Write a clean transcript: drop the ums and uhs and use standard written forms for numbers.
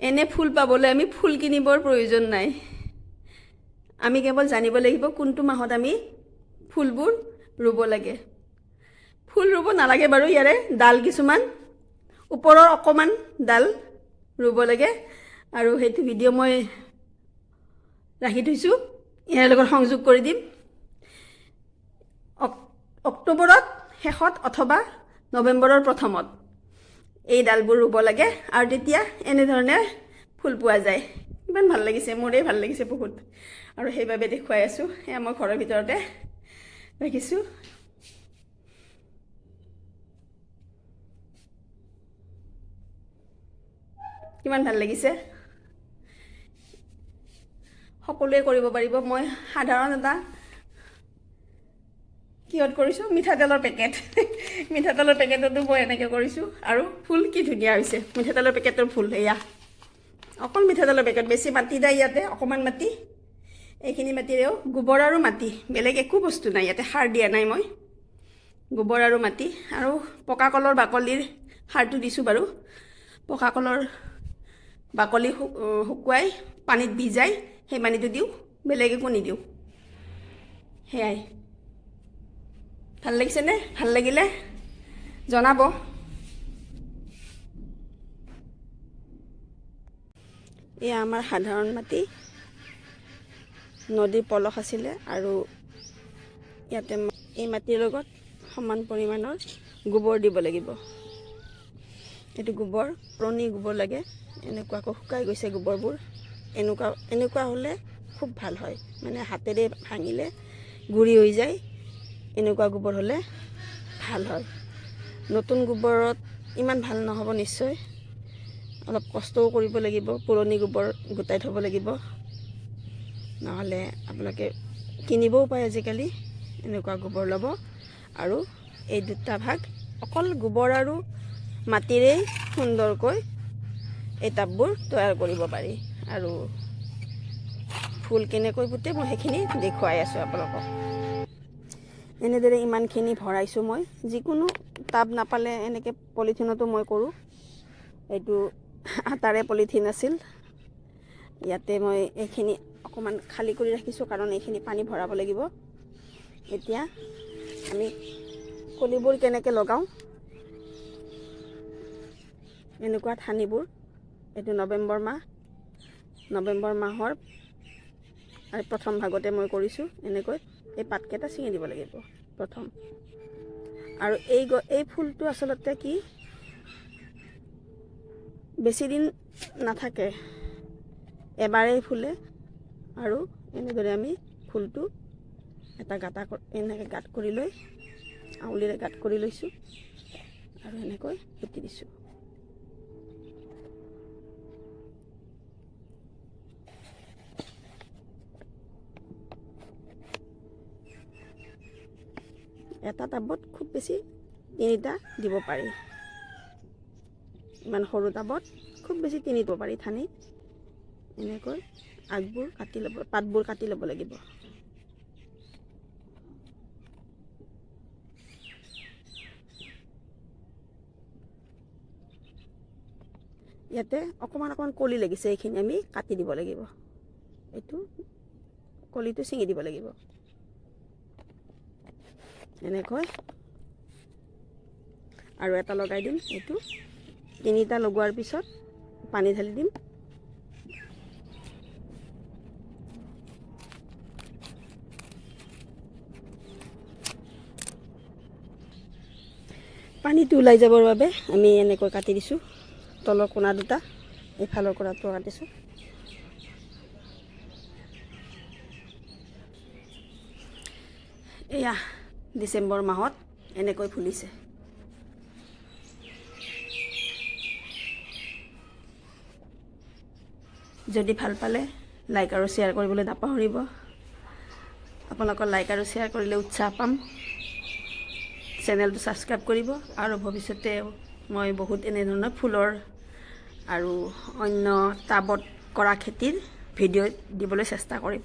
এনে ফুল পাবলৈ আমি ফুল কিনিবৰ প্ৰয়োজন নাই। আমি কেৱল জানিব লাগিব কোনটো মাহত আমি ফুলবোৰ ৰুব লাগে। ফুল ৰুব নালাগে বাৰু, ইয়াৰে ডাল কিছুমান ওপৰৰ অকণমান ডাল ৰুব লাগে। আৰু সেইটো ভিডিঅ' মই ৰাখি থৈছোঁ, ইয়াৰ লগত সংযোগ কৰি দিম। অক্টোবৰত শেষত অথবা নৱেম্বৰৰ প্ৰথমত এই ডালবোৰ ৰুব লাগে আৰু তেতিয়া এনেধৰণে ফুল পোৱা যায়। ইমান ভাল লাগিছে, মোৰেই ভাল লাগিছে বহুত, আৰু সেইবাবে দেখুৱাই আছোঁ। এয়া মই ঘৰৰ ভিতৰতে ৰাখিছোঁ। কিমান ভাল লাগিছে, সকলোৱে কৰিব পাৰিব। মই সাধাৰণ এটা কিহত কৰিছোঁ, মিঠাতেলৰ পেকেট মিঠাতেলৰ পেকেটতো মই এনেকৈ কৰিছোঁ। আৰু ফুল কি ধুনীয়া হৈছে, মিঠাতেলৰ পেকেটৰ ফুল। এয়া অকল মিঠাতেলৰ পেকেট, বেছি মাটি নাই ইয়াতে, অকণমান মাটি। এইখিনি মাটিৰেও গোবৰ আৰু মাটি, বেলেগ একো বস্তু নাই ইয়াতে, সাৰ দিয়া নাই মই। গোবৰ আৰু মাটি আৰু পকা কলৰ বাকলিৰ সাৰটো দিছোঁ বাৰু। পকা কলৰ বাকলি শুকুৱাই পানীত ভিজাই সেই পানীটো দিওঁ, বেলেগ একো নিদিওঁ। সেয়াই। ভাল লাগিছেনে? ভাল লাগিলে জনাব। এয়া আমাৰ সাধাৰণ মাটি, নদীৰ পলস আছিলে, আৰু ইয়াতে এই মাটিৰ লগত সমান পৰিমাণৰ গোবৰ দিব লাগিব। এইটো গোবৰ, পুৰণি গোবৰ লাগে, এনেকুৱাকৈ শুকাই গৈছে গোবৰবোৰ। এনেকুৱা হ'লে খুব ভাল হয়, মানে হাতেৰে ভাঙিলে গুৰি হৈ যায়। এনেকুৱা গোবৰ হ'লে ভাল হয়। নতুন গোবৰত ইমান ভাল নহ'ব নিশ্চয়, অলপ কষ্টও কৰিব লাগিব। পুৰণি গোবৰ গোটাই থ'ব লাগিব, নহ'লে আপোনালোকে কিনিবও পায় আজিকালি। এনেকুৱা গোবৰ ল'ব, আৰু এই দুটা ভাগ অকল গোবৰ আৰু মাটিৰেই সুন্দৰকৈ এই টাববোৰ তৈয়াৰ কৰিব পাৰি। আৰু ফুল কেনেকৈ ফুটে মই সেইখিনি দেখুৱাই আছোঁ আপোনালোকক। এনেদৰে ইমানখিনি ভৰাইছোঁ মই। যিকোনো টাব নাপালে এনেকৈ পলিথিনতো মই কৰোঁ। এইটো আটাৰে পলিথিন আছিল, ইয়াতে মই এইখিনি অকণমান খালী কৰি ৰাখিছোঁ, কাৰণ এইখিনি পানী ভৰাব লাগিব। এতিয়া আমি কলিবোৰ কেনেকৈ লগাওঁ, এনেকুৱা ঠানিবোৰ, এইটো নৱেম্বৰ মাহৰ আৰু প্ৰথম ভাগতে মই কৰিছোঁ। এনেকৈ এই পাতকেইটা ছিঙি দিব লাগিব প্ৰথম। আৰু এই ফুলটো আচলতে কি, বেছি দিন নাথাকে, এবাৰেই ফুলে। আৰু এনেদৰে আমি ফুলটো এটা এনেকৈ গাঁত কৰি লৈ, আঙুলিৰে গাঁত কৰি লৈছোঁ, আৰু এনেকৈ পুতি দিছোঁ। এটা টাবত খুব বেছি 3টা দিব পাৰি। ইমান সৰু টাবত খুব বেছি 3 দিব পাৰি ঠানি। এনেকৈ আগবোৰ কাটি ল'ব, পাতবোৰ কাটি ল'ব লাগিব। ইয়াতে অকণমান কলি লাগিছে, এইখিনি আমি কাটি দিব লাগিব। এইটো কলিটো ছিঙি দিব লাগিব। এনেকৈ আৰু এটা লগাই দিম। এইটো 3টা লগোৱাৰ পিছত পানী ঢালি দিম। পানীটো ওলাই যাবৰ বাবে আমি এনেকৈ কাটি দিছোঁ। তলৰ কোণা দুটা, এইফালৰ কোণাটো কাটিছোঁ। এয়া ডিচেম্বৰ মাহত এনেকৈ ফুলিছে। যদি ভাল পালে লাইক আৰু শ্বেয়াৰ কৰিবলৈ নাপাহৰিব। আপোনালোকৰ লাইক আৰু শ্বেয়াৰ কৰিলে উৎসাহ পাম। চেনেলটো ছাবস্ক্ৰাইব কৰিব, আৰু ভৱিষ্যতে মই বহুত এনেধৰণৰ ফুলৰ আৰু অন্য টাবত কৰা খেতিৰ ভিডিঅ' দিবলৈ চেষ্টা কৰিম।